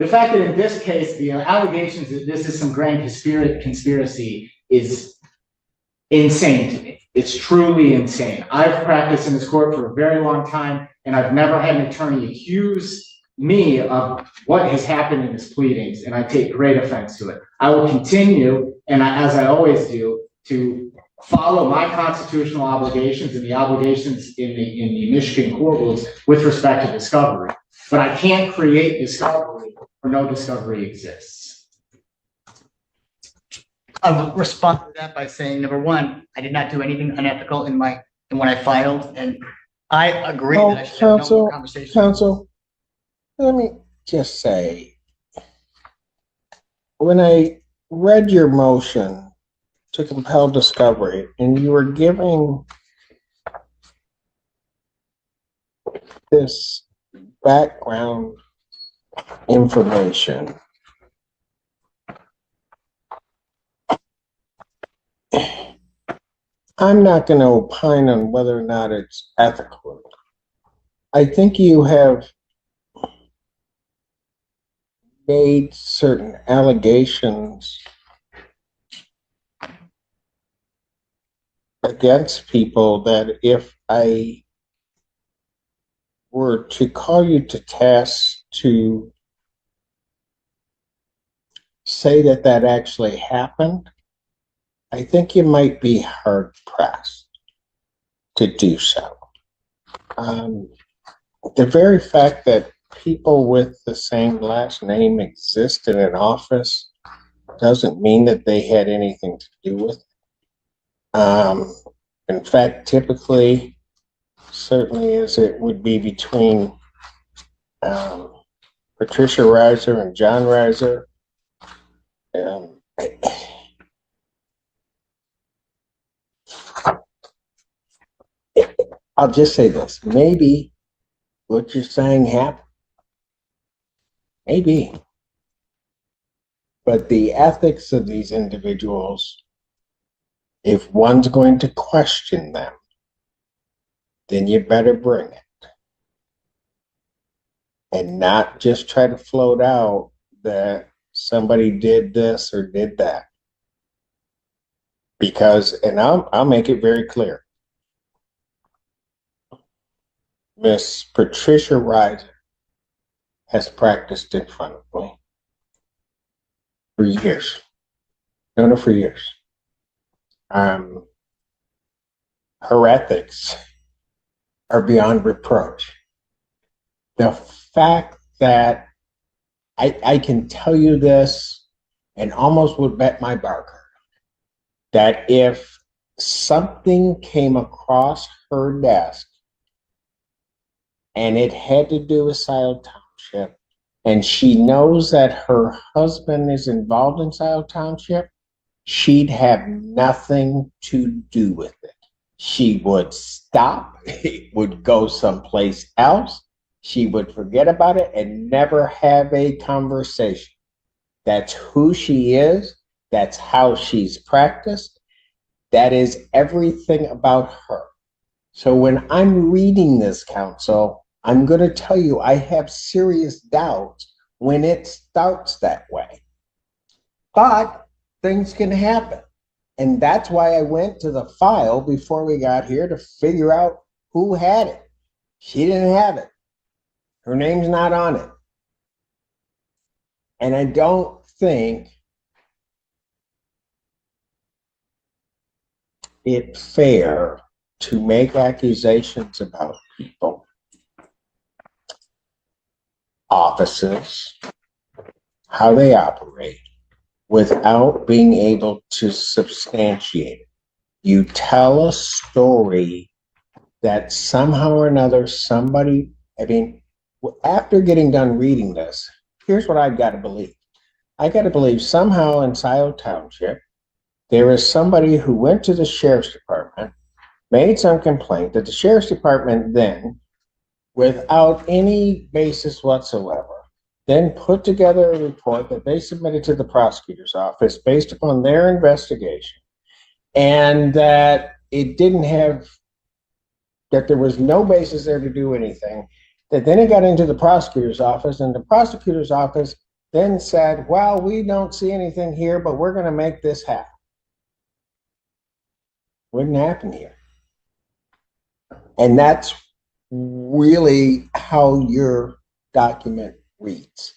the fact that in this case, the allegations that this is some grand conspiracy is insane to me. It's truly insane. I've practiced in this court for a very long time, and I've never had an attorney accuse me of what has happened in his pleadings, and I take great offense to it. I will continue, as I always do, to follow my constitutional obligations and the obligations in the Michigan court rules with respect to discovery. But I can't create discovery where no discovery exists. I will respond to that by saying, number one, I did not do anything unethical in when I filed, and I agree that I should have no more conversation. Counsel, let me just say, when I read your motion to compel discovery, and you were giving this background information, I'm not going to opine on whether or not it's ethical. I think you have made certain allegations against people that if I were to call you to task to say that that actually happened, I think you might be hard pressed to do so. The very fact that people with the same last name exist in an office doesn't mean that they had anything to do with it. In fact, typically, certainly as it would be between Patricia Reiser and John Reiser, I'll just say this, maybe what you're saying happened. Maybe. But the ethics of these individuals, if one's going to question them, then you better bring it. And not just try to float out that somebody did this or did that. Because, and I'll make it very clear, Miss Patricia Reiser has practiced in front of me for years. Known her for years. Her ethics are beyond reproach. The fact that I can tell you this and almost would bet my barker that if something came across her desk and it had to do with Scioto Township, and she knows that her husband is involved in Scioto Township, she'd have nothing to do with it. She would stop, it would go someplace else, she would forget about it and never have a conversation. That's who she is, that's how she's practiced, that is everything about her. So when I'm reading this, counsel, I'm going to tell you I have serious doubts when it starts that way. But things can happen. And that's why I went to the file before we got here to figure out who had it. She didn't have it. Her name's not on it. And I don't think it's fair to make accusations about people, offices, how they operate, without being able to substantiate it. You tell a story that somehow or another somebody, after getting done reading this, here's what I've got to believe. I got to believe somehow in Scioto Township, there is somebody who went to the sheriff's department, made some complaint that the sheriff's department then, without any basis whatsoever, then put together a report that they submitted to the prosecutor's office based upon their investigation, and that it didn't have, that there was no basis there to do anything, that then it got into the prosecutor's office, and the prosecutor's office then said, well, we don't see anything here, but we're going to make this happen. Wouldn't happen here. And that's really how your document reads.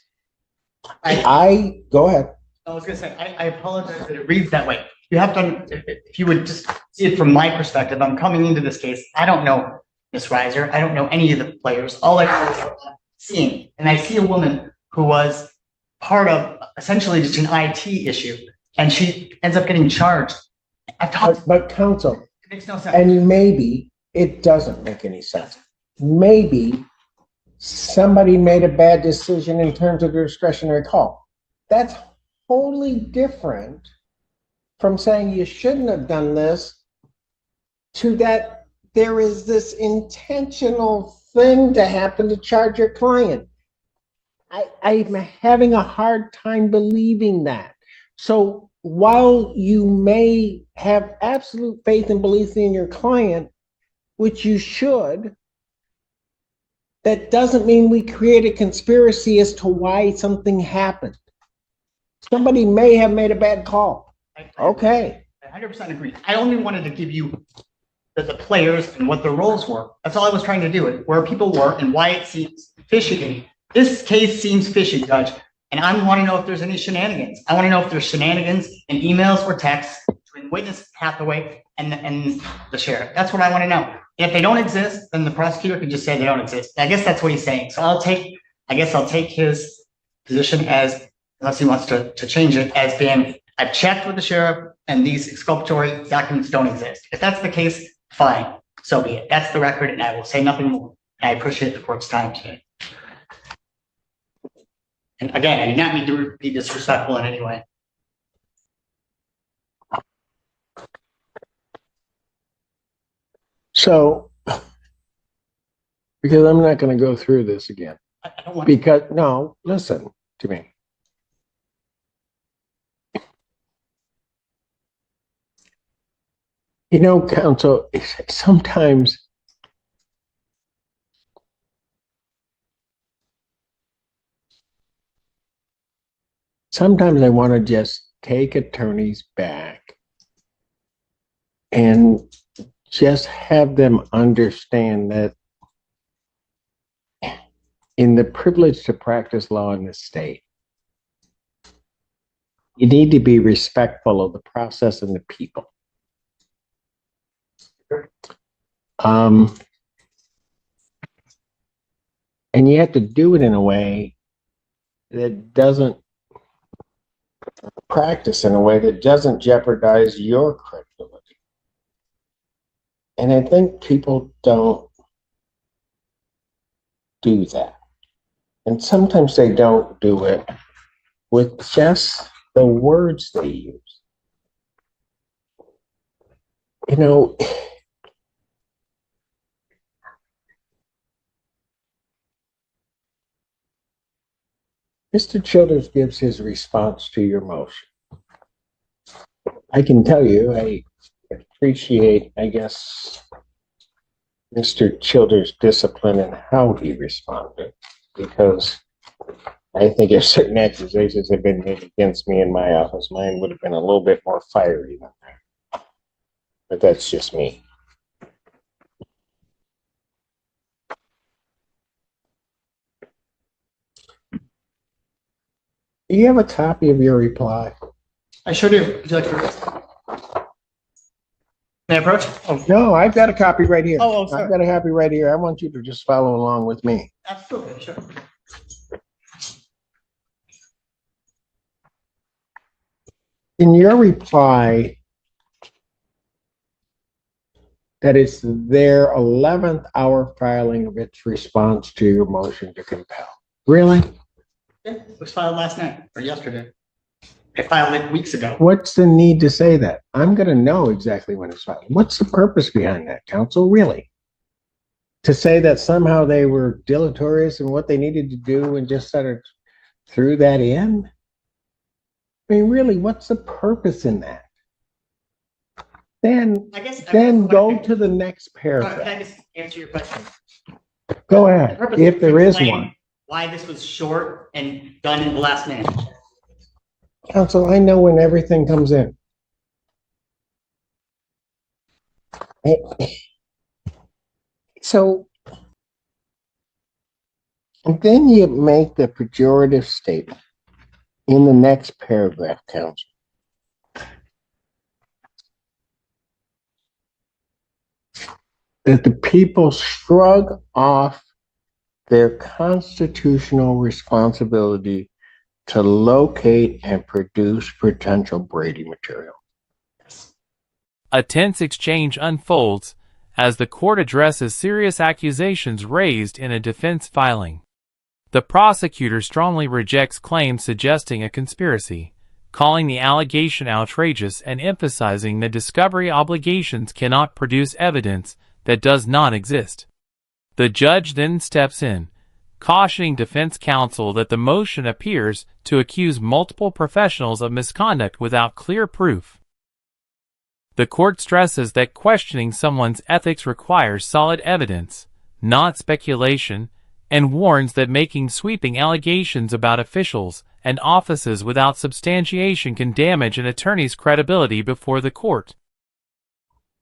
Go ahead. I was gonna say, I apologize that it reads that way. You have to, if you would just see it from my perspective, I'm coming into this case, I don't know Miss Reiser, I don't know any of the players, all I know is what I'm seeing, and I see a woman who was part of essentially just an IT issue, and she ends up getting charged. But counsel, It makes no sense. and maybe it doesn't make any sense. Maybe somebody made a bad decision in terms of their discretionary call. That's totally different from saying you shouldn't have done this to that there is this intentional thing to happen to charge your client. I'm having a hard time believing that. So while you may have absolute faith and belief in your client, which you should, that doesn't mean we create a conspiracy as to why something happened. Somebody may have made a bad call. Okay. I 100% agree. I only wanted to give you the players and what their roles were. That's all I was trying to do, where people were and why it seems fishy to me. This case seems fishy, Judge, and I want to know if there's any shenanigans. I want to know if there's shenanigans in emails or texts between witness Hathaway and the sheriff. That's what I want to know. And if they don't exist, then the prosecutor can just say they don't exist. I guess that's what he's saying. So I'll take his position as, unless he wants to change it, as being, I've checked with the sheriff and these exculpatory documents don't exist. If that's the case, fine, so be it. That's the record and I will say nothing more. I appreciate the court's time today. And again, I did not mean to be disrespectful in any way. So, because I'm not going to go through this again. I don't want Because, no, listen to me. You know, counsel, sometimes I want to just take attorneys back and just have them understand that in the privilege to practice law in this state, you need to be respectful of the process and the people. And you have to do it in a way that doesn't practice in a way that doesn't jeopardize your credibility. And I think people don't do that. And sometimes they don't do it with just the words they use. You know, Mr. Childers gives his response to your motion. I can tell you, I appreciate, I guess, Mr. Childers' discipline and how he responded, because I think if certain accusations had been made against me in my office, mine would have been a little bit more fiery than that. But that's just me. Do you have a copy of your reply? I sure do. Would you like to? May I approach? Oh, No, I've got a copy right here. Oh, sorry. I've got a copy right here. I want you to just follow along with me. absolutely, sure. In your reply, that it's their 11th hour filing of its response to your motion to compel. Really? Yeah, it was filed last night or yesterday. I filed it weeks ago. What's the need to say that? I'm going to know exactly when it's filed. What's the purpose behind that, counsel? Really? To say that somehow they were dilatory in what they needed to do and just sort of threw that in? I mean, really, what's the purpose in that? Then go to the next Can I paragraph. just answer your question? Go The ahead, purpose if is there to is explain one. why this was short and done in the last minute. Counsel, I know when everything comes in. So, and then you make the pejorative statement in the next paragraph, counsel. That the people shrug off their constitutional responsibility to locate and produce potential Brady material. A tense exchange unfolds as the court addresses serious accusations raised in a defense filing. The prosecutor strongly rejects claims suggesting a conspiracy, calling the allegation outrageous and emphasizing that discovery obligations cannot produce evidence that does not exist. The judge then steps in, cautioning defense counsel that the motion appears to accuse multiple professionals of misconduct without clear proof. The court stresses that questioning someone's ethics requires solid evidence, not speculation, and warns that making sweeping allegations about officials and offices without substantiation can damage an attorney's credibility before the court.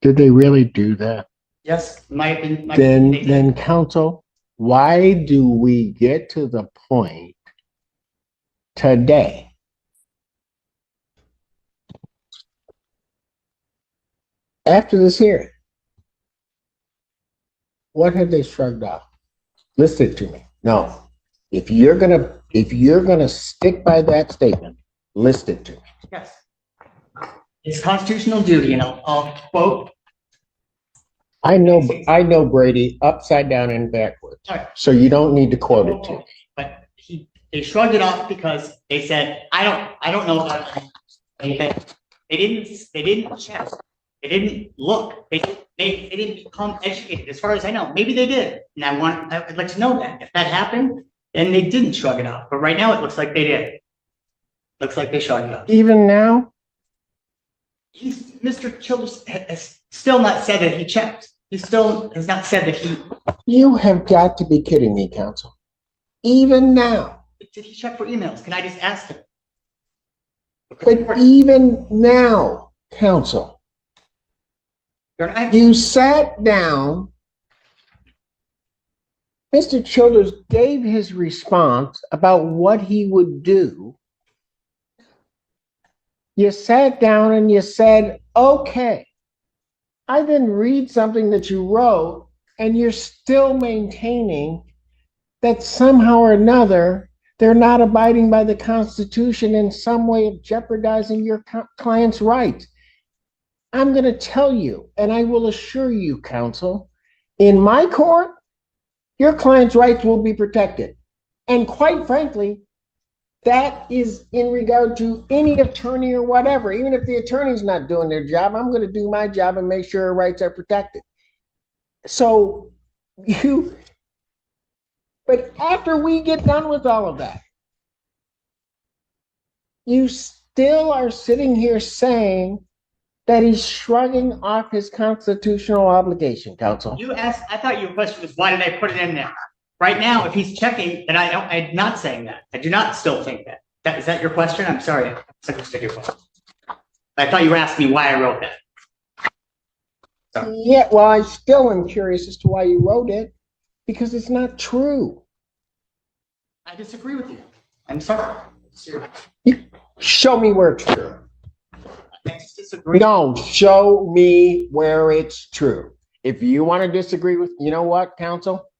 Did they really do that? Yes, Then counsel, why do we get to the point today after this hearing? What have they shrugged off? List it to me. No. If you're gonna stick by that statement, list it to me. Yes. It's constitutional duty, and I'll quote. I know Brady upside down and backwards. Right. So you don't need to quote it to me. But they shrugged it off because they said, I don't know about it. They didn't check. They didn't look. They didn't become educated, as far as I know. Maybe they did. And I'd like to know that. If that happened, then they didn't shrug it off. But right now it looks like they did. Looks like they shrugged it off. Even now? Mr. Childers has still not said that he checked. He still has not said that he. You have got to be kidding me, counsel. Even now. Did he check for emails? Can I just ask him? But even now, counsel, you sat down. Mr. Childers gave his response about what he would do. You sat down and you said, okay. I then read something that you wrote, and you're still maintaining that somehow or another they're not abiding by the Constitution in some way of jeopardizing your client's rights. I'm going to tell you, and I will assure you, counsel, in my court, your client's rights will be protected. And quite frankly, that is in regard to any attorney or whatever. Even if the attorney's not doing their job, I'm going to do my job and make sure her rights are protected. So but after we get done with all of that, you still are sitting here saying that he's shrugging off his constitutional obligation, counsel. You asked, I thought your question was, why did I put it in there? Right now, if he's checking, then I'm not saying that. I do not still think that. Is that your question? I'm sorry. I misunderstood your question. I thought you were asking me why I wrote that. Sorry. Yeah, well, I still am curious as to why you wrote it, because it's not true. I disagree with you. I'm sorry. Show me where it's true. I just disagree. No, show me where it's true. If you want to disagree with, you know what, counsel?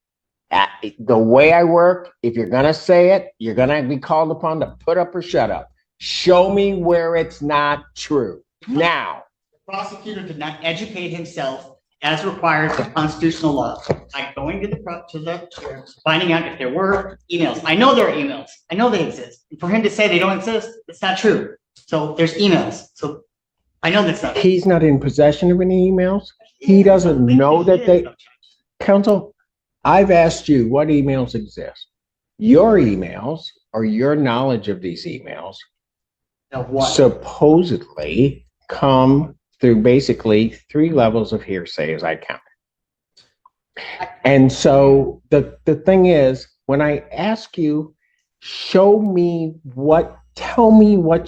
The way I work, if you're going to say it, you're going to be called upon to put up or shut up. Show me where it's not true. Now. The prosecutor did not educate himself as required by constitutional law by going to the finding out if there were emails. I know there are emails. I know they exist. And for him to say they don't exist, it's not true. So there's emails. So I know that's not true. He's not in possession of any emails. He doesn't know that they. Counsel, I've asked you what emails exist. Your emails, or your knowledge of these emails, supposedly come through basically 3 levels of hearsay as I count. And so the thing is, when I ask you, tell me what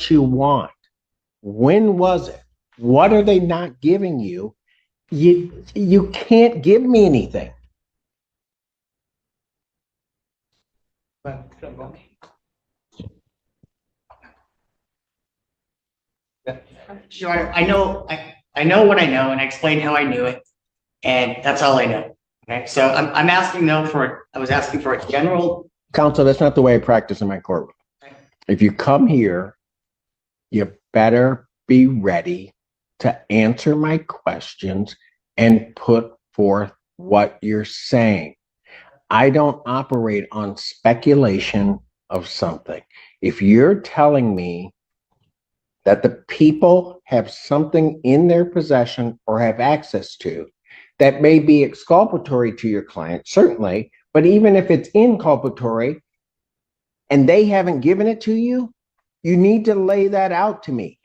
you want. When was it? What are they not giving you? You can't give me anything. Your Honor, I know what I know, and I explained how I knew it, and that's all I know. Okay, so I'm asking though I was asking for a general. Counsel, that's not the way I practice in my courtroom. If you come here, you better be ready to answer my questions and put forth what you're saying. I don't operate on speculation of something. If you're telling me that the people have something in their possession or have access to that may be exculpatory to your client, certainly, but even if it's inculpatory and they haven't given it to you, you need to lay that out to me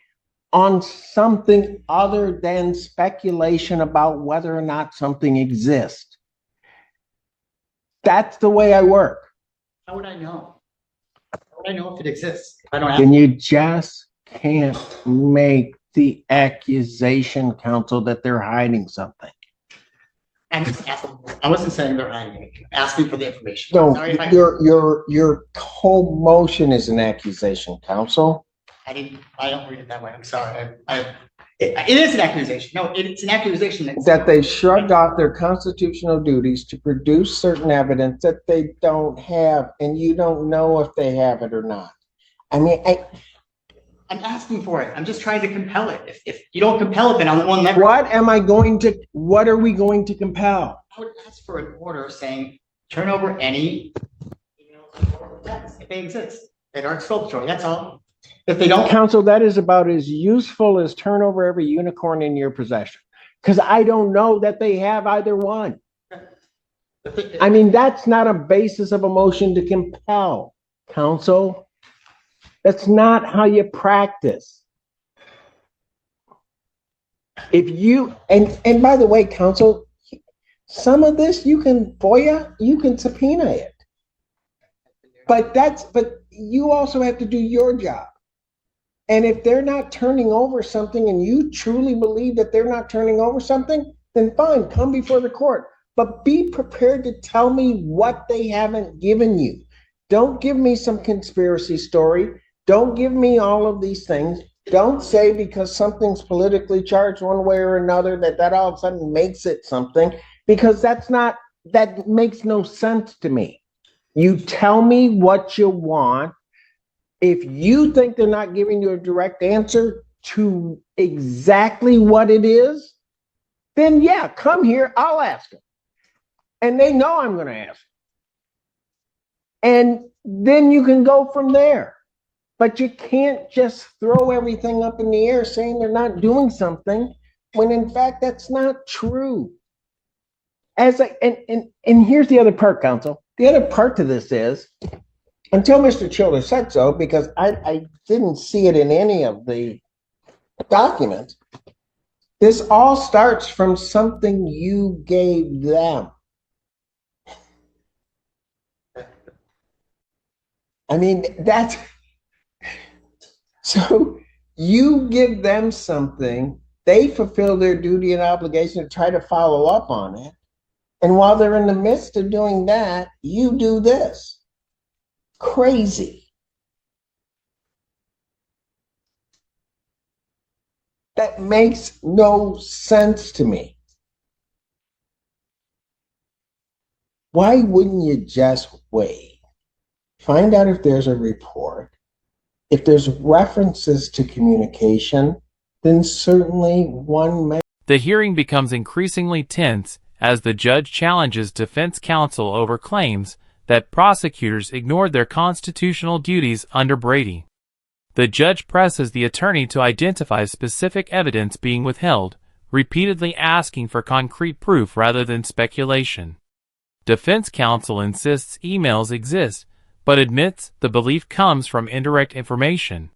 on something other than speculation about whether or not something exists. That's the way I work. How would I know? How would I know if it exists? If I don't have. And you just can't make the accusation, counsel, that they're hiding something. I'm just asking. I wasn't saying they're hiding it. I'm asking for the information. No, Sorry if your whole motion is an accusation, counsel. I don't read it that way. I'm sorry. It is an accusation. No, it's an accusation that they shrugged off their constitutional duties to produce certain evidence that they don't have, and you don't know if they have it or not. I mean, I'm asking for it. I'm just trying to compel it. If you don't compel it, then I won't never. What are we going to compel? I would ask for an order saying turn over any emails if they exist that are exculpatory. That's all. If they don't, counsel, that is about as useful as turn over every unicorn in your possession, because I don't know that they have either one. I mean, that's not a basis of a motion to compel, counsel. That's not how you practice. If you and by the way, counsel, some of this you can FOIA, you can subpoena it. But you also have to do your job. And if they're not turning over something and you truly believe that they're not turning over something, then fine, come before the court. But be prepared to tell me what they haven't given you. Don't give me some conspiracy story. Don't give me all of these things. Don't say because something's politically charged one way or another that all of a sudden makes it something, because that makes no sense to me. You tell me what you want. If you think they're not giving you a direct answer to exactly what it is, then yeah, come here, I'll ask them. And they know I'm going to ask them. And then you can go from there. But you can't just throw everything up in the air saying they're not doing something when in fact that's not true. And here's the other part, counsel. The other part to this is, until Mr. Childers said so, because I didn't see it in any of the documents, this all starts from something you gave them. I mean, that's... So you give them something, they fulfill their duty and obligation to try to follow up on it. And while they're in the midst of doing that, you do this. Crazy. That makes no sense to me. Why wouldn't you just wait? Find out if there's a report. If there's references to communication, then certainly one may. The hearing becomes increasingly tense as the judge challenges defense counsel over claims that prosecutors ignored their constitutional duties under Brady. The judge presses the attorney to identify specific evidence being withheld, repeatedly asking for concrete proof rather than speculation. Defense counsel insists emails exist, but admits the belief comes from indirect information.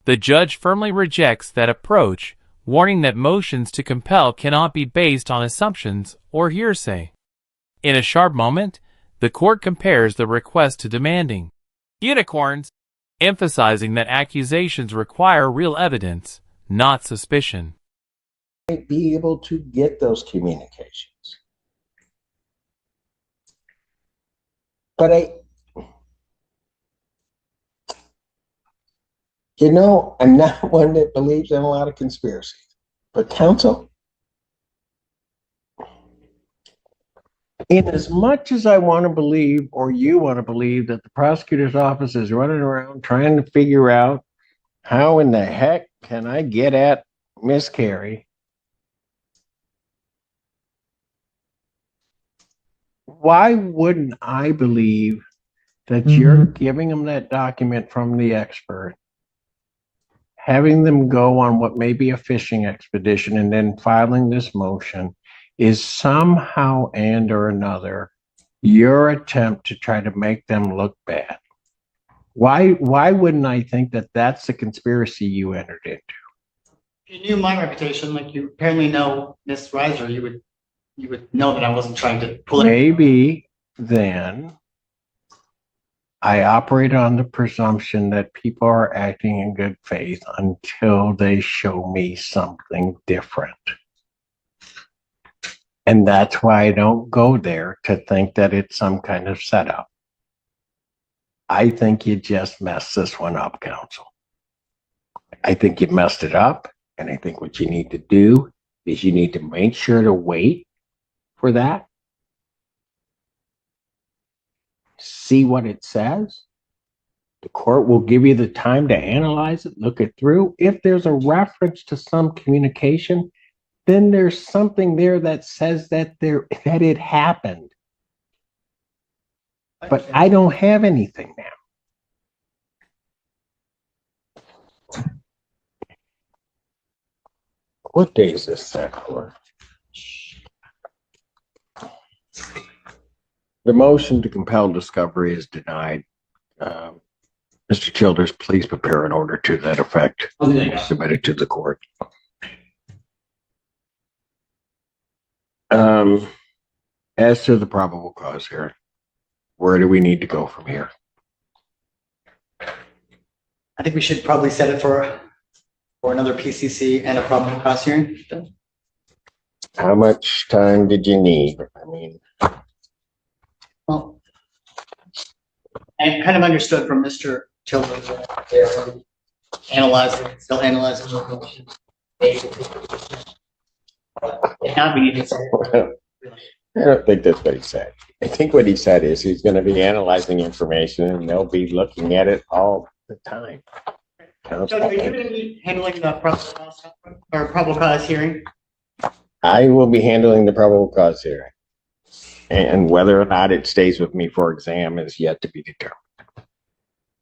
The judge firmly rejects that approach, warning that motions to compel cannot be based on assumptions or hearsay. In a sharp moment, The court compares the request to demanding unicorns, emphasizing that accusations require real evidence, not suspicion. Might be able to get those communications. But I'm not one that believes in a lot of conspiracies. But counsel, in as much as I want to believe, or you want to believe, that the prosecutor's office is running around trying to figure out how in the heck can I get at Miss Carey, why wouldn't I believe that you're giving them that document from the expert, having them go on what may be a fishing expedition, and then filing this motion is somehow and or another your attempt to try to make them look bad? Why wouldn't I think that that's the conspiracy you entered into? If you knew my reputation, like you apparently know Miss Reiser, you would know that I wasn't trying to pull it. Maybe then I operate on the presumption that people are acting in good faith until they show me something different. And that's why I don't go there to think that it's some kind of setup. I think you just messed this one up, counsel. I think you messed it up, and I think what you need to do is you need to make sure to wait for that. See what it says. The court will give you the time to analyze it, look it through. If there's a reference to some communication, then there's something there that says that it happened. But I don't have anything now. What day is this set for? The motion to compel discovery is denied. Mr. Childers, please prepare an order to that effect. Submit it to the court. As to the probable cause here, where do we need to go from here? I think we should probably set it for another PCC and a probable cause hearing. How much time did you need? Well, I kind of understood from Mr. Childers that they're still analyzing the motion. And now we need to say, I don't think that's what he said. I think what he said is he's going to be analyzing information and they'll be looking at it all the time. Judge, are you going to be handling the probable cause hearing? I will be handling the probable cause hearing. And whether or not it stays with me for exam is yet to be determined.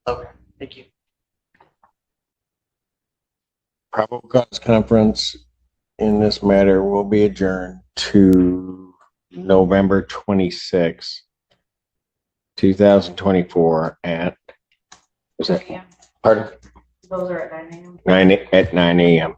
Okay, thank you. Probable cause conference in this matter will be adjourned to November 26, 2024 at, was that? Pardon? Those are at 9 a.m. At 9 a.m.